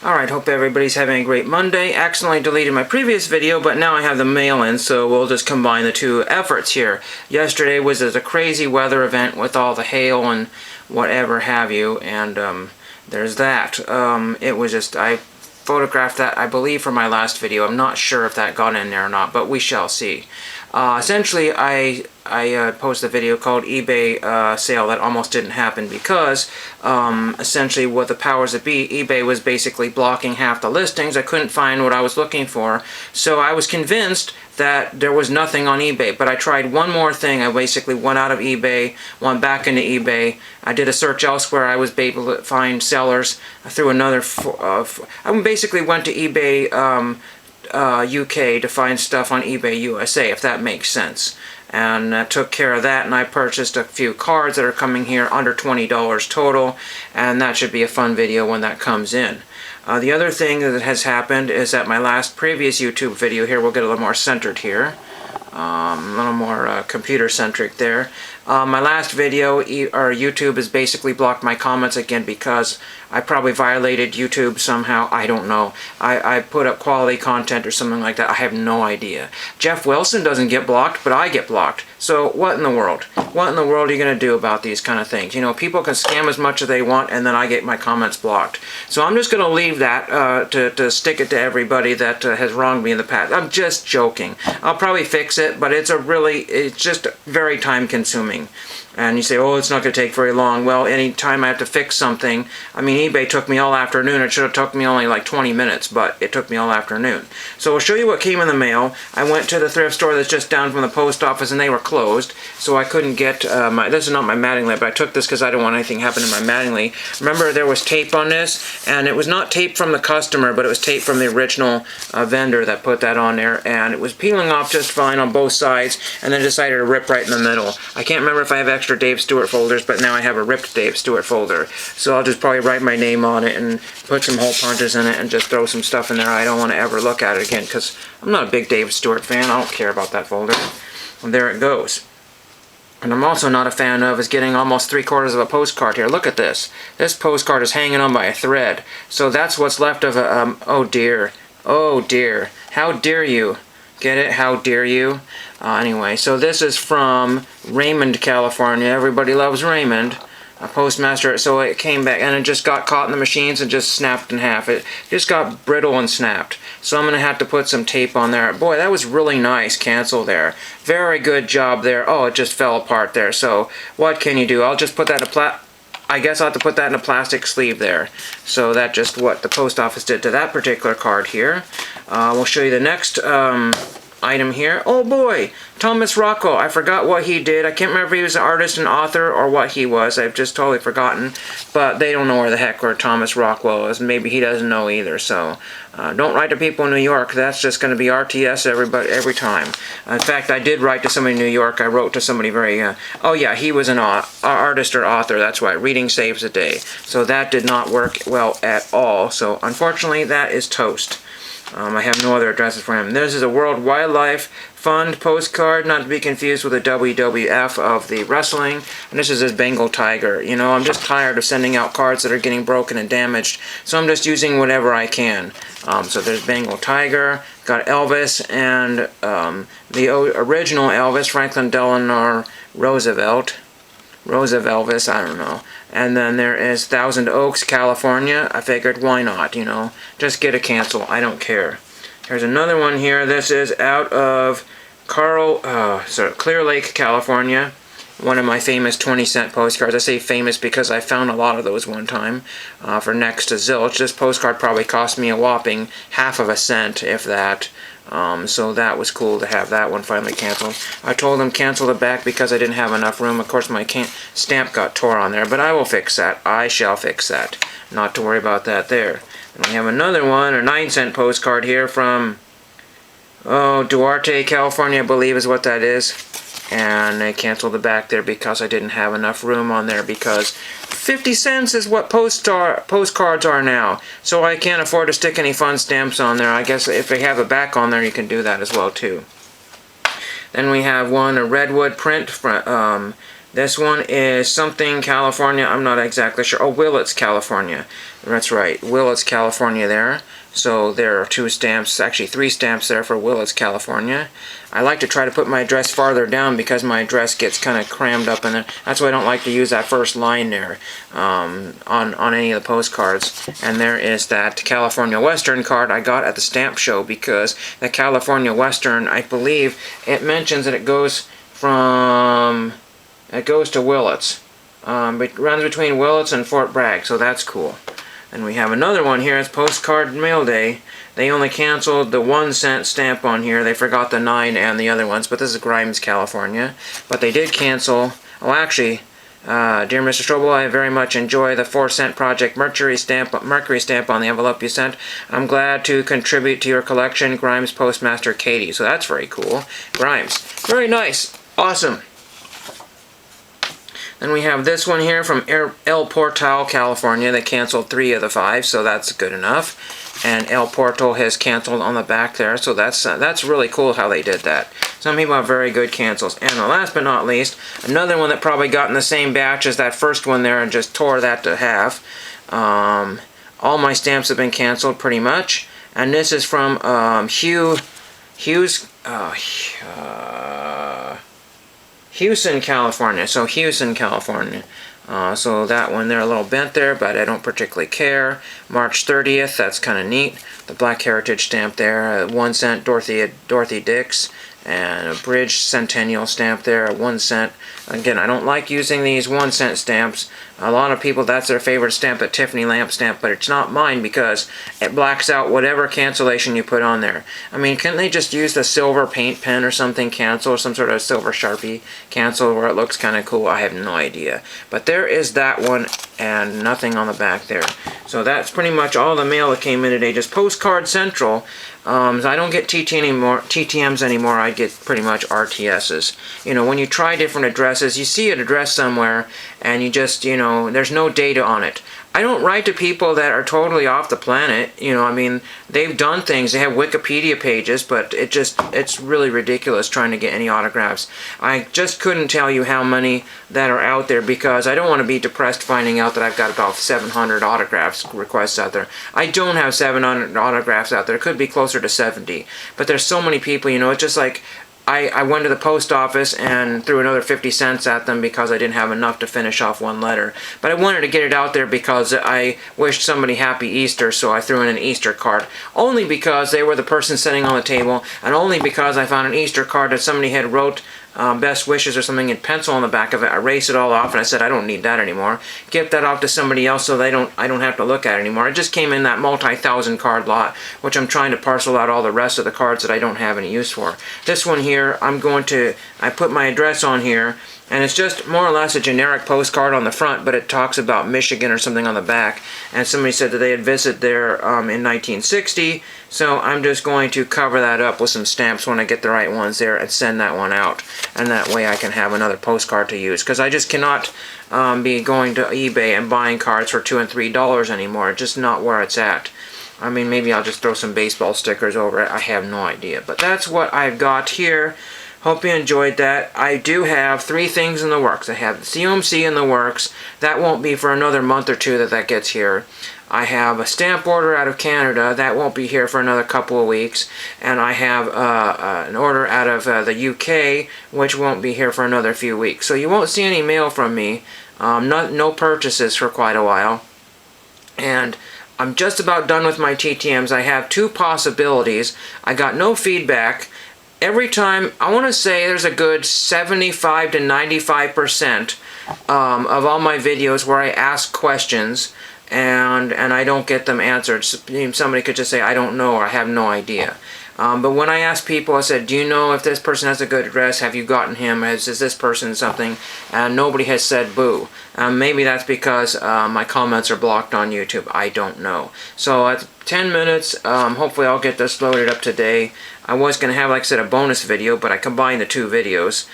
Alright, hope everybody's having a great Monday. Accidentally deleted my previous video, but now I have the mail in, so we'll just combine the two efforts here. Yesterday was a crazy weather event with all the hail and whatever have you, and there's that. It was just, I photographed that, I believe, for my last video. I'm not sure if that got in there or not, but we shall see. Essentially, I posted a video called eBay sale that almost didn't happen because essentially what the powers that be, eBay was basically blocking half the listings. I couldn't find what I was looking for, so I was convinced that there was nothing on eBay, but I tried one more thing. I basically went out of eBay, went back into eBay. I did a search elsewhere. I was able to find sellers through another I basically went to eBay UK to find stuff on eBay USA, if that makes sense. And took care of that, and I purchased a few cards that are coming here under $20 total, and that should be a fun video when that comes in. The other thing that has happened is that my previous YouTube video here, we'll get a little more centered here, a little more computer centric there. My last video, YouTube has basically blocked my comments again because I probably violated YouTube somehow. I don't know. I put up quality content or something like that. I have no idea. Jeff Wilson doesn't get blocked, but I get blocked. So what in the world? What in the world are you going to do about these kind of things? You know, people can scam as much as they want, and then I get my comments blocked. So I'm just going to leave that to stick it to everybody that has wronged me in the past. I'm just joking. I'll probably fix it, but it's just very time consuming. And you say, oh, it's not going to take very long. Well, any time I have to fix something, I mean, eBay took me all afternoon. It should have took me only like 20 minutes, but it took me all afternoon. So I'll show you what came in the mail. I went to the thrift store that's just down from the post office, and they were closed, so I couldn't get this is not my Mattingly, but I took this because I don't want anything happening to my Mattingly. Remember, there was tape on this, and it was not tape from the customer, but it was tape from the original vendor that put that on there, and it was peeling off just fine on both sides, and then decided to rip right in the middle. I can't remember if I have extra Dave Stewart folders, but now I have a ripped Dave Stewart folder. So I'll just probably write my name on it and put some hole punches in it and just throw some stuff in there. I don't want to ever look at it again because I'm not a big Dave Stewart fan. I don't care about that folder. And there it goes. And I'm also not a fan of is getting almost 3/4 of a postcard here. Look at this. This postcard is hanging on by a thread. So that's what's left of a, oh dear. Oh dear. How dare you? Get it? How dare you? Anyway, so this is from Raymond, California. Everybody loves Raymond. A postmaster. So it came back and it just got caught in the machines and just snapped in half. It just got brittle and snapped. So I'm going to have to put some tape on there. Boy, that was really nice. Cancel there. Very good job there. Oh, it just fell apart there. So what can you do? I'll just put that in I guess I'll have to put that in a plastic sleeve there. So that's just what the post office did to that particular card here. We'll show you the next item here. Oh boy, Thomas Rockwell. I forgot what he did. I can't remember if he was an artist and author or what he was. I've just totally forgotten. But they don't know where the heck where Thomas Rockwell is. Maybe he doesn't know either. So don't write to people in New York. That's just going to be RTS every time. In fact, I did write to somebody in New York. I wrote to somebody very... oh yeah, he was an artist or author. That's right. Reading saves a day. So that did not work well at all. So unfortunately, that is toast. I have no other addresses for him. This is a World Wildlife Fund postcard, not to be confused with the WWF of the wrestling. And this is his Bengal tiger. You know, I'm just tired of sending out cards that are getting broken and damaged, so I'm just using whatever I can. So there's Bengal tiger, got Elvis, and the original Elvis, Franklin Delano Roosevelt, I don't know. And then there is Thousand Oaks, California. I figured, why not, you know? Just get a cancel. I don't care. Here's another one here. This is out of Clear Lake, California. One of my famous 20-cent postcards. I say famous because I found a lot of those one time for next to zilch. This postcard probably cost me a whopping ½ cent, if that. So that was cool to have that one finally canceled. I told them cancel the back because I didn't have enough room. Of course, my stamp got tore on there, but I will fix that. I shall fix that. Not to worry about that there. And we have another one, a 9-cent postcard here from, Duarte, California, I believe is what that is. And I canceled the back there because I didn't have enough room on there because 50 cents is what postcards are now. So I can't afford to stick any fun stamps on there. I guess if they have a back on there, you can do that as well too. Then we have one, a Redwood print from This one is something California. I'm not exactly sure. Oh, Willits, California. That's right, Willits, California there. So there are 2 stamps, actually 3 stamps there for Willits, California. I like to try to put my address farther down because my address gets kind of crammed up in there. That's why I don't like to use that first line there on any of the postcards. And there is that California Western card I got at the stamp show, because the California Western, I believe, it mentions that it goes to Willits. It runs between Willits and Fort Bragg, so that's cool. And we have another one here. It's Postcard Mail Day. They only canceled the 1-cent stamp on here. They forgot the 9 and the other ones, but this is Grimes, California. But they did cancel. Oh, actually, dear Mr. Strobel, I very much enjoy the 4-cent Project Mercury stamp on the envelope you sent. I'm glad to contribute to your collection, Grimes Postmaster Katie. So that's very cool. Grimes. Very nice. Awesome. Then we have this one here from El Portal, California. They canceled 3 of the 5, so that's good enough. And El Portal has canceled on the back there, so that's really cool how they did that. Some people have very good cancels. And last but not least, another one that probably got in the same batch as that first one there and just tore that to half. All my stamps have been canceled pretty much. And this is from Houston, California. So Houston, California. So that one they're a little bent there, but I don't particularly care. March 30th, that's kind of neat. The Black Heritage stamp there, 1 cent Dorothy Dix, and a Bridge Centennial stamp there, 1 cent. Again, I don't like using these 1 cent stamps. A lot of people, that's their favorite stamp, the Tiffany lamp stamp, but it's not mine because it blacks out whatever cancellation you put on there. I mean, can't they just use the silver paint pen or something cancel, or some sort of silver Sharpie cancel where it looks kind of cool? I have no idea. But there is that one, and nothing on the back there. So that's pretty much all the mail that came in today. Just Postcard Central. I don't get TTMs anymore. I get pretty much RTSs. You know, when you try different addresses, you see an address somewhere, and you just, you know, there's no data on it. I don't write to people that are totally off the planet. You know, I mean, they've done things. They have Wikipedia pages, but it's really ridiculous trying to get any autographs. I just couldn't tell you how many that are out there because I don't want to be depressed finding out that I've got about 700 autographs requests out there. I don't have 700 autographs out there. It could be closer to 70. But there's so many people, you know, it's just like I went to the post office and threw another 50 cents at them because I didn't have enough to finish off one letter. But I wanted to get it out there because I wished somebody happy Easter, so I threw in an Easter card. Only because they were the person sitting on the table, and only because I found an Easter card that somebody had wrote best wishes or something in pencil on the back of it. I erased it all off and I said I don't need that anymore. Give that off to somebody else so I don't have to look at it anymore. It just came in that multi-thousand card lot, which I'm trying to parcel out all the rest of the cards that I don't have any use for. This one here, I put my address on here, and it's just more or less a generic postcard on the front, but it talks about Michigan or something on the back. And somebody said that they had visited there in 1960, so I'm just going to cover that up with some stamps when I get the right ones there and send that one out. And that way I can have another postcard to use, because I just cannot be going to eBay and buying cards for $2 and $3 anymore. It's just not where it's at. I mean, maybe I'll just throw some baseball stickers over it. I have no idea. But that's what I've got here. Hope you enjoyed that. I do have 3 things in the works. I have the COMC in the works. That won't be for another month or 2 that gets here. I have a stamp order out of Canada. That won't be here for another couple of weeks. And I have an order out of the UK, which won't be here for another few weeks. So you won't see any mail from me. No purchases for quite a while. And I'm just about done with my TTMs. I have 2 possibilities. I got no feedback. Every time, I want to say there's a good 75 to 95% of all my videos where I ask questions and I don't get them answered. Somebody could just say, I don't know, or I have no idea. But when I ask people, I said, do you know if this person has a good address? Have you gotten him? Is this person something? And nobody has said boo. Maybe that's because my comments are blocked on YouTube. I don't know. So at 10 minutes, hopefully I'll get this loaded up today. I was going to have, like I said, a bonus video, but I combined the 2 videos.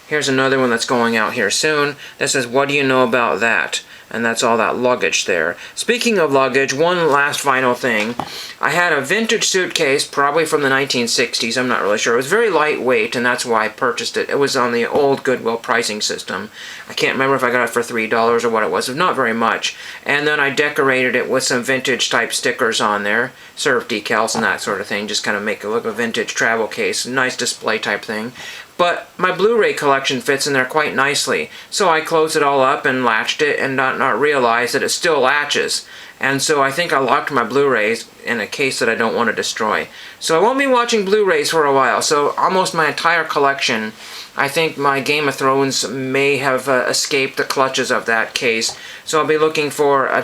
Here's another one that's going out here soon. This is what do you know about that? And that's all that luggage there. Speaking of luggage, one last final thing. I had a vintage suitcase, probably from the 1960s, I'm not really sure. It was very lightweight, and that's why I purchased it. It was on the old Goodwill pricing system. I can't remember if I got it for $3 or what it was. It was not very much. And then I decorated it with some vintage type stickers on there, surf decals and that sort of thing, just kind of make it look a vintage travel case, nice display type thing. But my Blu-ray collection fits in there quite nicely. So I closed it all up and latched it and not realize that it still latches. And so I think I locked my Blu-rays in a case that I don't want to destroy. So I won't be watching Blu-rays for a while. So almost my entire collection, I think my Game of Thrones may have escaped the clutches of that case. So I'm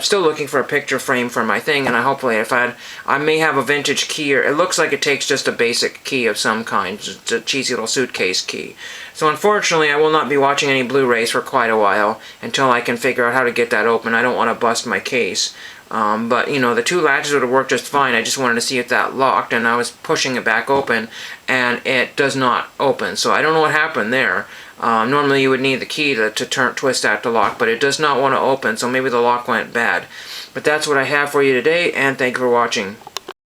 still looking for a picture frame for my thing, and I may have a vintage key, or it looks like it takes just a basic key of some kind, just a cheesy little suitcase key. So unfortunately, I will not be watching any Blu-rays for quite a while until I can figure out how to get that open. I don't want to bust my case. But, you know, the two latches would have worked just fine. I just wanted to see if that locked, and I was pushing it back open, and it does not open. So I don't know what happened there. Normally you would need the key to twist that to lock, but it does not want to open, so maybe the lock went bad. But that's what I have for you today, and thank you for watching.